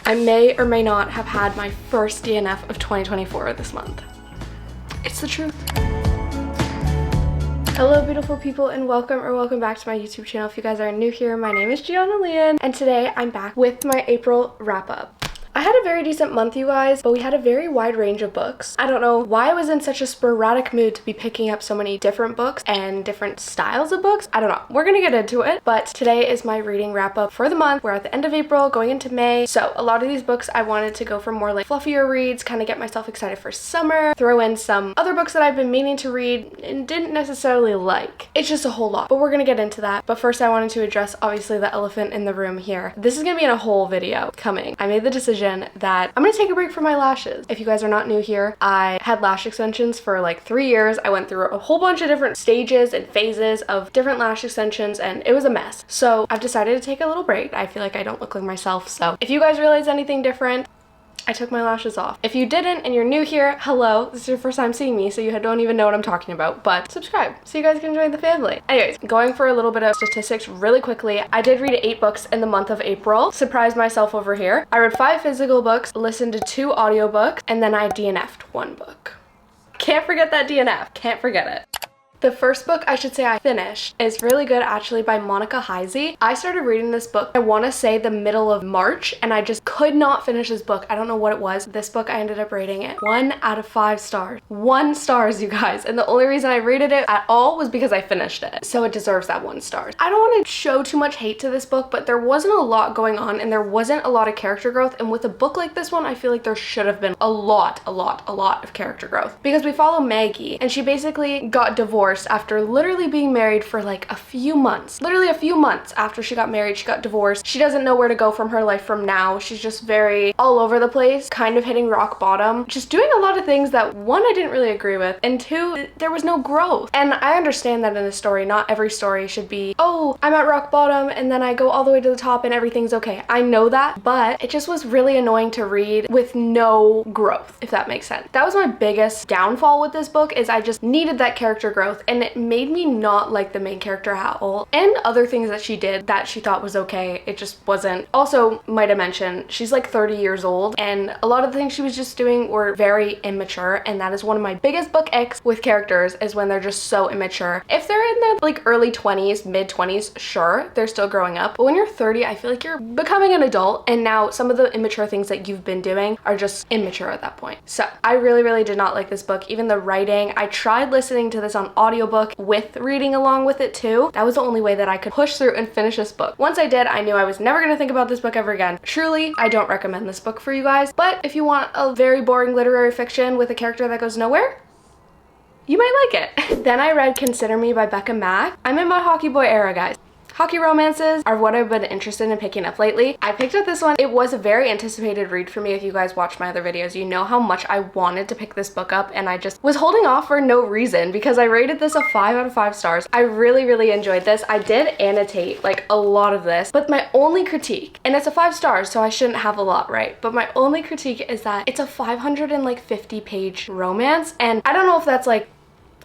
I may or may not have had my first DNF of 2024 this month. It's the truth. Hello beautiful people, and welcome back to my YouTube channel. If you guys are new here, my name is Gianna Lian, and today I'm back with my April wrap up. I had a very decent month, you guys, but we had a very wide range of books. I don't know why I was in such a sporadic mood to be picking up so many different books and different styles of books. I don't know. We're gonna get into it, but today is my reading wrap up for the month. We're at the end of April, going into May. So a lot of these books I wanted to go for more like fluffier reads, kind of get myself excited for summer, throw in some other books that I've been meaning to read and didn't necessarily like. It's just a whole lot, but we're gonna get into that. But first I wanted to address obviously the elephant in the room here. This is gonna be in a whole video coming. I made the decision that I'm gonna take a break from my lashes. If you guys are not new here, I had lash extensions for like 3 years. I went through a whole bunch of different stages and phases of different lash extensions, and it was a mess. So I've decided to take a little break. I feel like I don't look like myself. So if you guys realize anything different, I took my lashes off. If you didn't and you're new here, hello. This is your first time seeing me, so you don't even know what I'm talking about, but subscribe so you guys can join the family. Anyways, going for a little bit of statistics really quickly. I did read 8 books in the month of April. Surprised myself over here. I read 5 physical books, listened to 2 audiobooks, and then I DNF'd 1 book. Can't forget that DNF. Can't forget it. The first book I should say I finished is really good, actually, by Monica Heisey. I started reading this book, I want to say the middle of March, and I just could not finish this book. I don't know what it was. This book I ended up rating it 1 out of 5 stars. 1 stars, you guys. And the only reason I rated it at all was because I finished it. So it deserves that 1 star. I don't want to show too much hate to this book, but there wasn't a lot going on and there wasn't a lot of character growth. And with a book like this one, I feel like there should have been a lot of character growth, because we follow Maggie and she basically got divorced after literally being married for like a few months. Literally a few months after she got married, she got divorced. She doesn't know where to go from her life from now. She's just very all over the place, kind of hitting rock bottom, just doing a lot of things that 1, I didn't really agree with, and 2, there was no growth. And I understand that in a story, not every story should be, oh, I'm at rock bottom and then I go all the way to the top and everything's okay. I know that, but it just was really annoying to read with no growth, if that makes sense. That was my biggest downfall with this book, is I just needed that character growth, and it made me not like the main character at all, and other things that she did that she thought was okay, it just wasn't. Also, might I mention, she's like 30 years old, and a lot of the things she was just doing were very immature, and that is one of my biggest book icks with characters, is when they're just so immature. If they're in their like early 20s, mid 20s, sure, they're still growing up, but when you're 30, I feel like you're becoming an adult, and now some of the immature things that you've been doing are just immature at that point. So I really did not like this book. Even the writing, I tried listening to this on audiobook with reading along with it too. That was the only way that I could push through and finish this book. Once I did, I knew I was never gonna think about this book ever again. Truly, I don't recommend this book for you guys, but if you want a very boring literary fiction with a character that goes nowhere, you might like it. Then I read Consider Me by Becca Mack. I'm in my hockey boy era, guys. Hockey romances are what I've been interested in picking up lately. I picked up this one. It was a very anticipated read for me. If you guys watched my other videos, you know how much I wanted to pick this book up, and I just was holding off for no reason, because I rated this a 5 out of 5 stars. I really enjoyed this. I did annotate like a lot of this, but my only critique, and it's a 5 stars, so I shouldn't have a lot, right? But my only critique is that it's a 550 page romance, and I don't know if that's like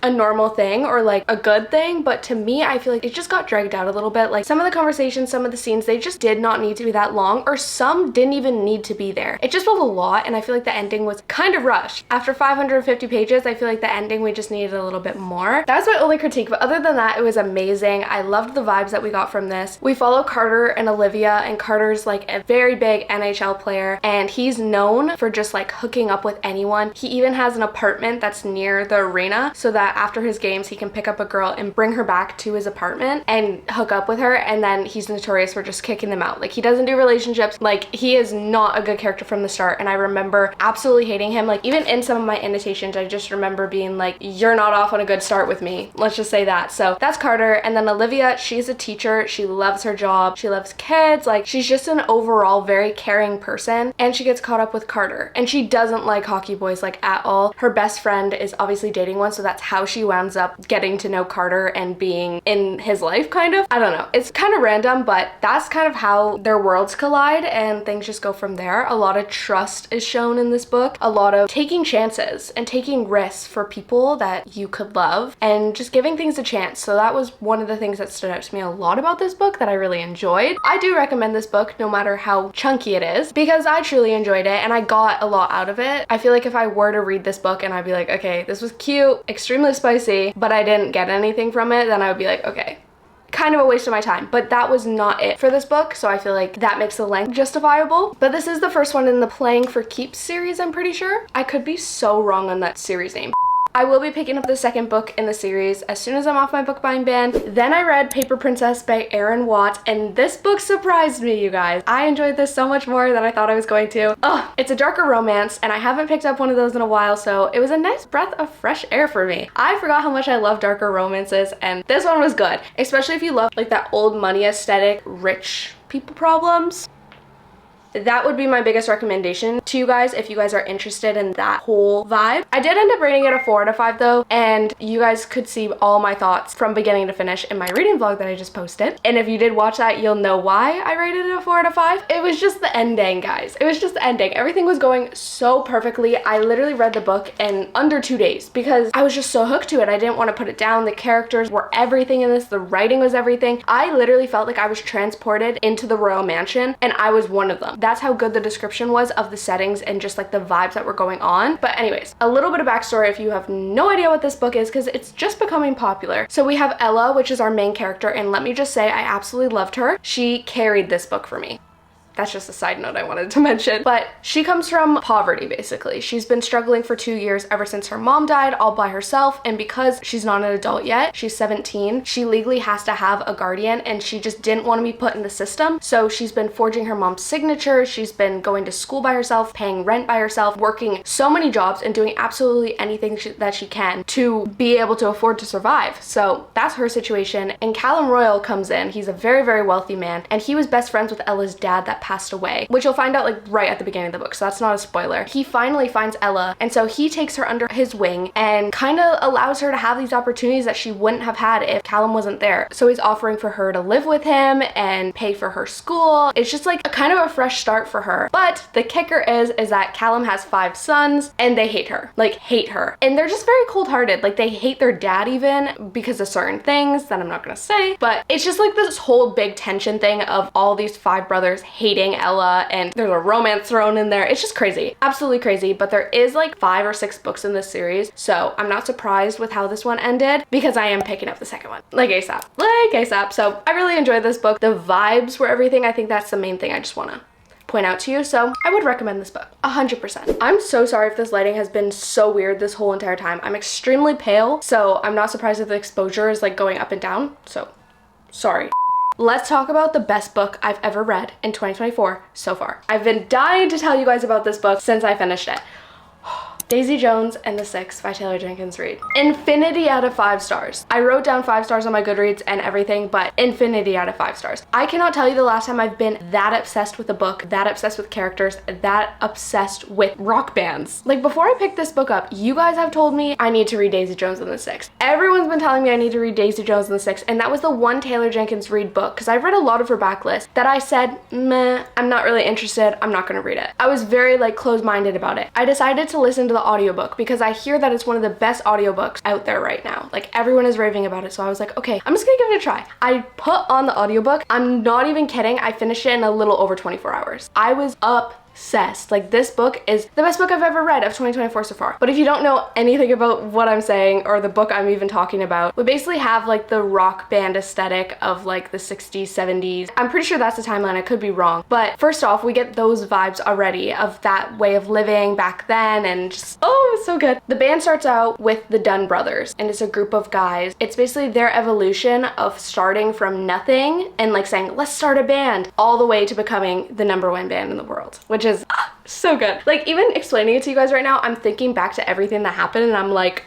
a normal thing or like a good thing, but to me, I feel like it just got dragged out a little bit. Like some of the conversations, some of the scenes, they just did not need to be that long, or some didn't even need to be there. It just felt a lot, and I feel like the ending was kind of rushed. After 550 pages, I feel like the ending, we just needed a little bit more. That's my only critique, but other than that, it was amazing. I loved the vibes that we got from this. We follow Carter and Olivia, and Carter's like a very big NHL player, and he's known for just like hooking up with anyone. He even has an apartment that's near the arena, so that after his games he can pick up a girl and bring her back to his apartment and hook up with her, and then he's notorious for just kicking them out. Like, he doesn't do relationships. Like, he is not a good character from the start, and I remember absolutely hating him. Like, even in some of my annotations, I just remember being like, you're not off on a good start with me, let's just say that. So that's Carter. And then Olivia, she's a teacher, she loves her job, she loves kids, like she's just an overall very caring person, and she gets caught up with Carter, and she doesn't like hockey boys like at all. Her best friend is obviously dating one, so that's how how she winds up getting to know Carter and being in his life, kind of. I don't know. It's kind of random, but that's kind of how their worlds collide and things just go from there. A lot of trust is shown in this book, a lot of taking chances and taking risks for people that you could love and just giving things a chance. So that was one of the things that stood out to me a lot about this book that I really enjoyed. I do recommend this book no matter how chunky it is because I truly enjoyed it and I got a lot out of it. I feel like if I were to read this book and I'd be like, okay, this was cute, extremely spicy, but I didn't get anything from it, then I would be like, okay, kind of a waste of my time. But that was not it for this book, so I feel like that makes the length justifiable. But this is the first one in the Playing for Keeps series, I'm pretty sure. I could be so wrong on that series name. I will be picking up the second book in the series as soon as I'm off my book buying ban. Then I read Paper Princess by Erin Watt, and this book surprised me, you guys. I enjoyed this so much more than I thought I was going to. Ugh, it's a darker romance, and I haven't picked up one of those in a while, so it was a nice breath of fresh air for me. I forgot how much I love darker romances, and this one was good, especially if you love like that old money aesthetic, rich people problems. That would be my biggest recommendation to you guys if you guys are interested in that whole vibe. I did end up rating it a 4 out of 5 though, and you guys could see all my thoughts from beginning to finish in my reading vlog that I just posted. And if you did watch that, you'll know why I rated it a 4 out of 5. It was just the ending, guys. It was just the ending. Everything was going so perfectly. I literally read the book in under 2 days because I was just so hooked to it. I didn't want to put it down. The characters were everything in this. The writing was everything. I literally felt like I was transported into the royal mansion and I was one of them. That's how good the description was of the settings and just like the vibes that were going on. But anyways, a little bit of backstory if you have no idea what this book is because it's just becoming popular. So we have Ella, which is our main character, and let me just say I absolutely loved her. She carried this book for me. That's just a side note I wanted to mention. But she comes from poverty, basically. She's been struggling for 2 years ever since her mom died all by herself. And because she's not an adult yet, she's 17, she legally has to have a guardian and she just didn't want to be put in the system. So she's been forging her mom's signature. She's been going to school by herself, paying rent by herself, working so many jobs and doing absolutely anything that she can to be able to afford to survive. So that's her situation. And Callum Royal comes in. He's a very, very wealthy man. And he was best friends with Ella's dad that passed away, which you'll find out like right at the beginning of the book, so that's not a spoiler. He finally finds Ella, and so he takes her under his wing and kind of allows her to have these opportunities that she wouldn't have had if Callum wasn't there. So he's offering for her to live with him and pay for her school. It's just like a kind of a fresh start for her. But the kicker is that Callum has 5 sons and they hate her, like hate her. And they're just very cold-hearted. Like they hate their dad even because of certain things that I'm not gonna say, but it's just like this whole big tension thing of all these 5 brothers hating Ella, and there's a romance thrown in there. It's just crazy, absolutely crazy. But there is like 5 or 6 books in this series, so I'm not surprised with how this one ended because I am picking up the second one like ASAP. So I really enjoyed this book. The vibes were everything. I think that's the main thing I just want to point out to you. So I would recommend this book 100%. I'm so sorry if this lighting has been so weird this whole entire time. I'm extremely pale, so I'm not surprised if the exposure is like going up and down, so sorry. Let's talk about the best book I've ever read in 2024 so far. I've been dying to tell you guys about this book since I finished it. Daisy Jones and the Six by Taylor Jenkins Reid. Infinity out of 5 stars. I wrote down 5 stars on my Goodreads and everything, but infinity out of 5 stars. I cannot tell you the last time I've been that obsessed with a book, that obsessed with characters, that obsessed with rock bands. Like before I picked this book up, you guys have told me I need to read Daisy Jones and the Six. Everyone's been telling me I need to read Daisy Jones and the Six, and that was the one Taylor Jenkins Reid book, because I've read a lot of her backlist, that I said, meh, I'm not really interested, I'm not gonna read it. I was very like closed-minded about it. I decided to listen to the audiobook because I hear that it's one of the best audiobooks out there right now. Like everyone is raving about it, so I was like, okay, I'm just gonna give it a try. I put on the audiobook. I'm not even kidding. I finished it in a little over 24 hours. I was obsessed. Like this book is the best book I've ever read of 2024 so far. But if you don't know anything about what I'm saying or the book I'm even talking about, we basically have like the rock band aesthetic of like the 60s, 70s. I'm pretty sure that's the timeline. I could be wrong. But first off, we get those vibes already of that way of living back then, and just, oh, it's so good. The band starts out with the Dunn brothers, and it's a group of guys. It's basically their evolution of starting from nothing and like saying, let's start a band, all the way to becoming the #1 band in the world, which is so good. Like even explaining it to you guys right now, I'm thinking back to everything that happened and I'm like,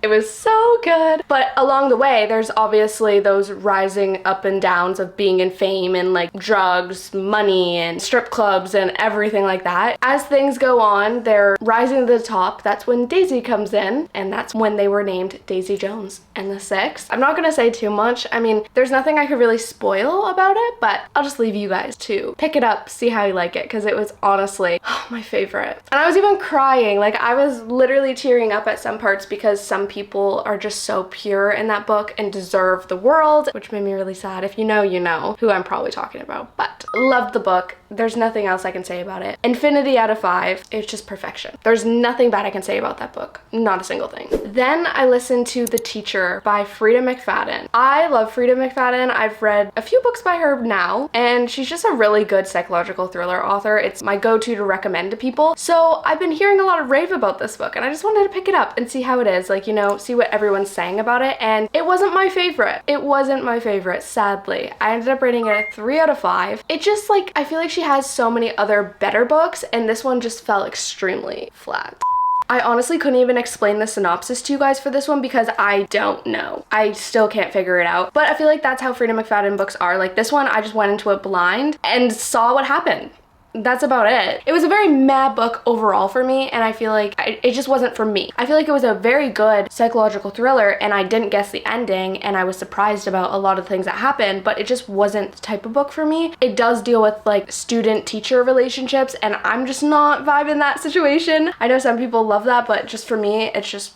It was so good. But along the way, there's obviously those rising up and downs of being in fame and like drugs, money, and strip clubs and everything like that. As things go on, they're rising to the top. That's when Daisy comes in, and that's when they were named Daisy Jones and the Six. I'm not gonna say too much. I mean, there's nothing I could really spoil about it, but I'll just leave you guys to pick it up, see how you like it, because it was honestly my favorite. And I was even crying. Like, I was literally tearing up at some parts because some people are just so pure in that book and deserve the world, which made me really sad. If you know, you know who I'm probably talking about. But loved the book. There's nothing else I can say about it. Infinity out of 5. It's just perfection. There's nothing bad I can say about that book. Not a single thing. Then I listened to The Teacher by Freida McFadden. I love Freida McFadden. I've read a few books by her now, and she's just a really good psychological thriller author. It's my go-to to recommend to people. So I've been hearing a lot of rave about this book, and I just wanted to pick it up and see how it is. Like, you know, see what everyone's saying about it. And it wasn't my favorite. It wasn't my favorite, sadly. I ended up rating it a 3 out of 5. It just, like, I feel like she has so many other better books, and this one just fell extremely flat. I honestly couldn't even explain the synopsis to you guys for this one because I don't know. I still can't figure it out. But I feel like that's how Freida McFadden books are. Like, this one, I just went into it blind and saw what happened. That's about it. It was a very mad book overall for me, and I feel like it just wasn't for me. I feel like it was a very good psychological thriller, and I didn't guess the ending, and I was surprised about a lot of things that happened, but it just wasn't the type of book for me. It does deal with like student-teacher relationships, and I'm just not vibing that situation. I know some people love that, but just for me, it's just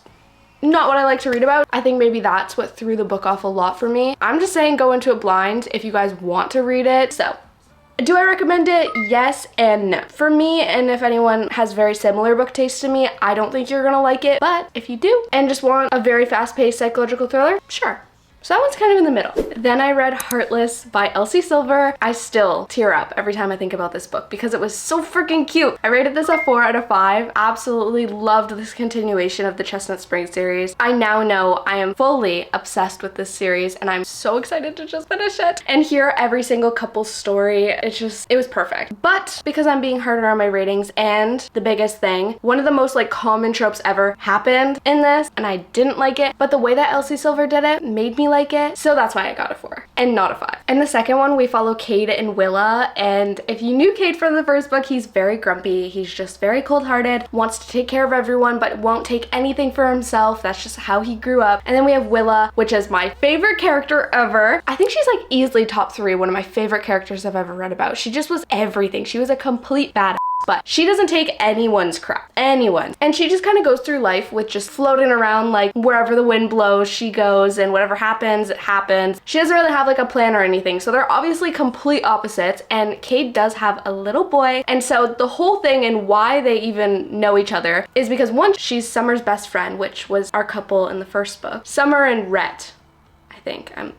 not what I like to read about. I think maybe that's what threw the book off a lot for me. I'm just saying go into it blind if you guys want to read it. So do I recommend it? Yes and no. For me, and if anyone has very similar book taste to me, I don't think you're gonna like it. But if you do and just want a very fast-paced psychological thriller, sure. So that one's kind of in the middle. Then I read Heartless by Elsie Silver. I still tear up every time I think about this book because it was so freaking cute. I rated this a 4 out of 5. Absolutely loved this continuation of the Chestnut Spring series. I now know I am fully obsessed with this series, and I'm so excited to just finish it and hear every single couple's story. It was perfect. But because I'm being harder on my ratings, and the biggest thing, one of the most like common tropes ever happened in this, and I didn't like it, but the way that Elsie Silver did it made me like it, so that's why I got a 4 and not a 5. In the second one, we follow Cade and Willa, and if you knew Cade from the first book, he's very grumpy. He's just very cold-hearted, wants to take care of everyone, but won't take anything for himself. That's just how he grew up. And then we have Willa, which is my favorite character ever. I think she's like easily top 3, one of my favorite characters I've ever read about. She just was everything. She was a complete badass. But she doesn't take anyone's crap. Anyone. And she just kind of goes through life with just floating around, like wherever the wind blows, she goes, and whatever happens, it happens. She doesn't really have like a plan or anything. So they're obviously complete opposites, and Cade does have a little boy. And so the whole thing and why they even know each other is because one, she's Summer's best friend, which was our couple in the first book. Summer and Rhett.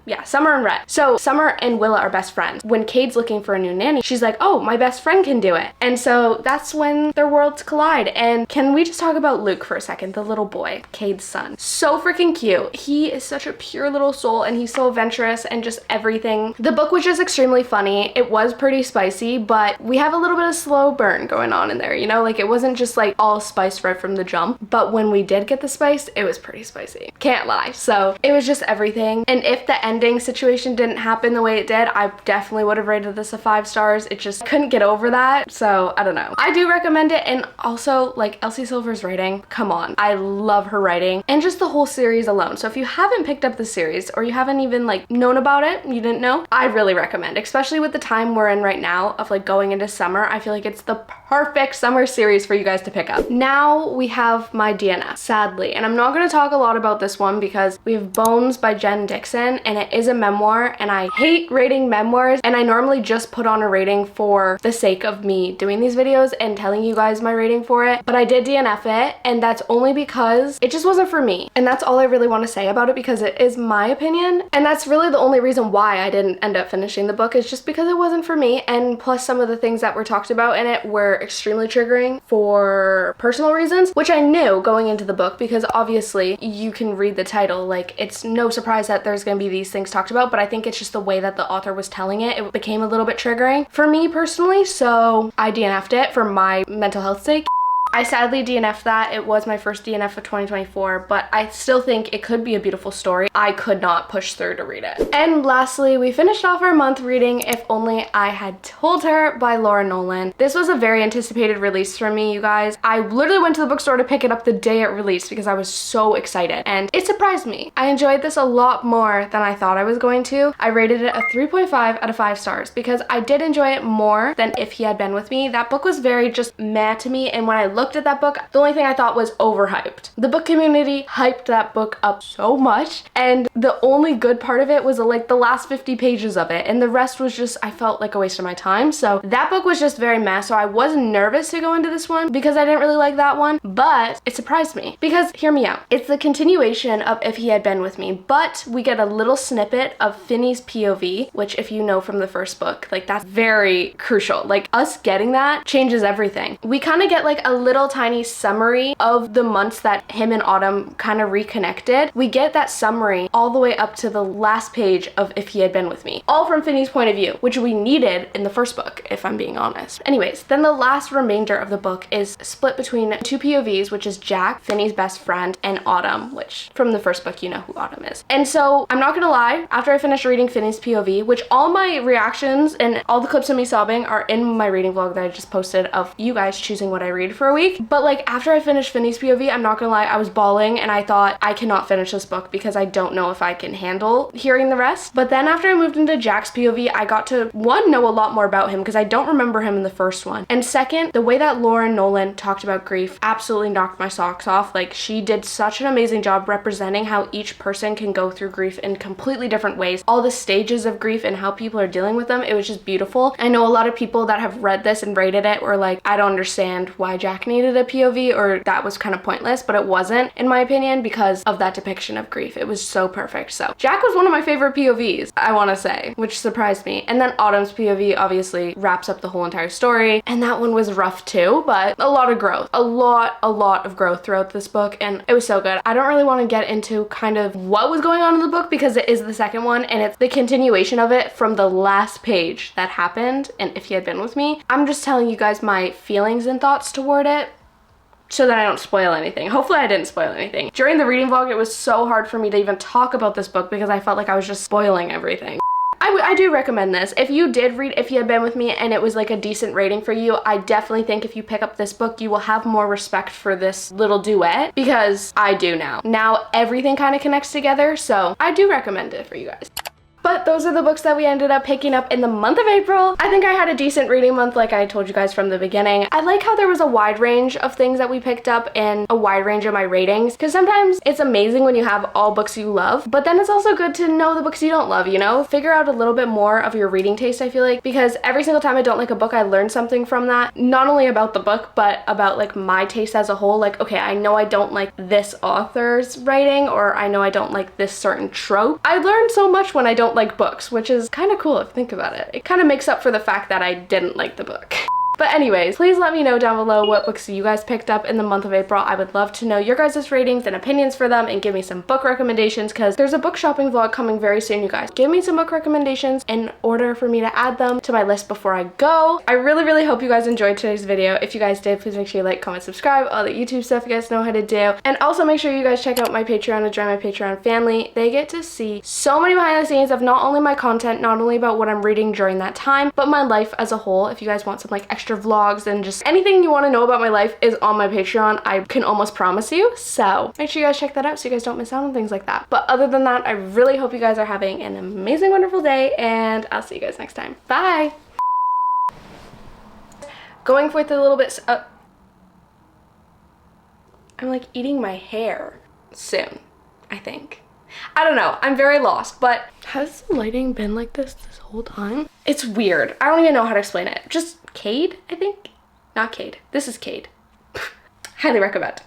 Yeah, Summer and Rhett. So Summer and Willa are best friends. When Cade's looking for a new nanny, she's like, oh, my best friend can do it. And so that's when their worlds collide. And can we just talk about Luke for a second, the little boy, Cade's son? So freaking cute. He is such a pure little soul, and he's so adventurous and just everything. The book was just extremely funny. It was pretty spicy, but we have a little bit of slow burn going on in there, you know? Like, it wasn't just like all spiced right from the jump, but when we did get the spice, it was pretty spicy. Can't lie. So it was just everything. And if the ending situation didn't happen the way it did, I definitely would have rated this a 5 stars. It just couldn't get over that. So I don't know. I do recommend it. And also, like, Elsie Silver's writing, come on. I love her writing and just the whole series alone. So if you haven't picked up the series, or you haven't even like known about it, you didn't know, I really recommend, especially with the time we're in right now of like going into summer. I feel like it's the perfect summer series for you guys to pick up. Now we have my DNF, sadly. And I'm not going to talk a lot about this one because we have Bones by Jen Dixon, and it is a memoir, and I hate rating memoirs, and I normally just put on a rating for the sake of me doing these videos and telling you guys my rating for it, but I did DNF it, and that's only because it just wasn't for me. And that's all I really want to say about it, because it is my opinion, and that's really the only reason why I didn't end up finishing the book, is just because it wasn't for me. And plus, some of the things that were talked about in it were extremely triggering for personal reasons, which I knew going into the book, because obviously you can read the title, like, it's no surprise that there's gonna be these things talked about, but I think it's just the way that the author was telling it, it became a little bit triggering for me personally, so I DNF'd it for my mental health sake. I sadly DNF'd that. It was my first DNF of 2024, but I still think it could be a beautiful story. I could not push through to read it. And lastly, we finished off our month reading If Only I Had Told Her by Laura Nolan. This was a very anticipated release for me, you guys. I literally went to the bookstore to pick it up the day it released because I was so excited, and it surprised me. I enjoyed this a lot more than I thought I was going to. I rated it a 3.5 out of 5 stars because I did enjoy it more than If He Had Been With Me. That book was very just meh to me, and when I looked at that book, the only thing I thought was overhyped. The book community hyped that book up so much, and the only good part of it was like the last 50 pages of it, and the rest was just, I felt like a waste of my time. So that book was just very meh, so I was nervous to go into this one because I didn't really like that one, but it surprised me because, hear me out, it's the continuation of If He Had Been With Me, but we get a little snippet of Finney's POV, which if you know from the first book, like that's very crucial. Like us getting that changes everything. We kind of get like a little tiny summary of the months that him and Autumn kind of reconnected. We get that summary all the way up to the last page of If He Had Been With Me, all from Finney's point of view, which we needed in the first book, if I'm being honest. Anyways, then the last remainder of the book is split between two POVs, which is Jack, Finney's best friend, and Autumn, which from the first book you know who Autumn is. And so I'm not gonna lie, after I finished reading Finney's POV, which all my reactions and all the clips of me sobbing are in my reading vlog that I just posted of you guys choosing what I read for a week, but like after I finished Finney's POV, I'm not gonna lie, I was bawling and I thought I cannot finish this book because I don't know if I can handle hearing the rest. But then after I moved into Jack's POV, I got to, one, know a lot more about him because I don't remember him in the first one, and second, the way that Laura Nolan talked about grief absolutely knocked my socks off. Like she did such an amazing job representing how each person can go through grief in completely different ways, all the stages of grief and how people are dealing with them. It was just beautiful. I know a lot of people that have read this and rated it were like, I don't understand why Jack needed a POV, or that was kind of pointless, but it wasn't in my opinion because of that depiction of grief. It was so perfect. So Jack was one of my favorite POVs, I want to say, which surprised me. And then Autumn's POV obviously wraps up the whole entire story, and that one was rough too, but a lot of growth, a lot of growth throughout this book, and it was so good. I don't really want to get into kind of what was going on in the book because it is the second one and it's the continuation of it from the last page that happened and If He Had Been With Me. I'm just telling you guys my feelings and thoughts toward it so that I don't spoil anything. Hopefully I didn't spoil anything. During the reading vlog, it was so hard for me to even talk about this book because I felt like I was just spoiling everything. I do recommend this. If you did read If You Had Been With Me and it was like a decent rating for you, I definitely think if you pick up this book, you will have more respect for this little duet because I do now. Now everything kind of connects together, so I do recommend it for you guys. But those are the books that we ended up picking up in the month of April. I think I had a decent reading month like I told you guys from the beginning. I like how there was a wide range of things that we picked up and a wide range of my ratings, because sometimes it's amazing when you have all books you love, but then it's also good to know the books you don't love, you know? Figure out a little bit more of your reading taste, I feel like, because every single time I don't like a book, I learn something from that. Not only about the book, but about like my taste as a whole. Like, okay, I know I don't like this author's writing, or I know I don't like this certain trope. I learned so much when I don't like books, which is kind of cool if you think about it. It kind of makes up for the fact that I didn't like the book. But anyways, please let me know down below what books you guys picked up in the month of April. I would love to know your guys' ratings and opinions for them, and give me some book recommendations because there's a book shopping vlog coming very soon, you guys. Give me some book recommendations in order for me to add them to my list before I go. I really hope you guys enjoyed today's video. If you guys did, please make sure you like, comment, subscribe, all the YouTube stuff you guys know how to do. And also make sure you guys check out my Patreon and join my Patreon family. They get to see so many behind the scenes of not only my content, not only about what I'm reading during that time, but my life as a whole. If you guys want some like extra vlogs and just anything you want to know about my life is on my Patreon, I can almost promise you. So make sure you guys check that out so you guys don't miss out on things like that. But other than that, I really hope you guys are having an amazing, wonderful day, and I'll see you guys next time. Bye! Going with a little bit, I'm like eating my hair soon, I think. I don't know, I'm very lost, but has the lighting been like this whole time? It's weird. I don't even know how to explain it. Just Cade, I think? Not Cade. This is Cade. Highly recommend.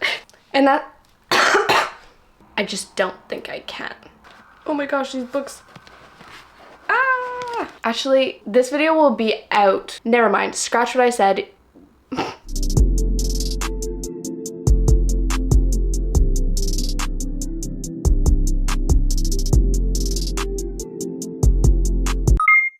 And that, I just don't think I can. Oh my gosh, these books. Ah! Actually, this video will be out. Never mind, scratch what I said.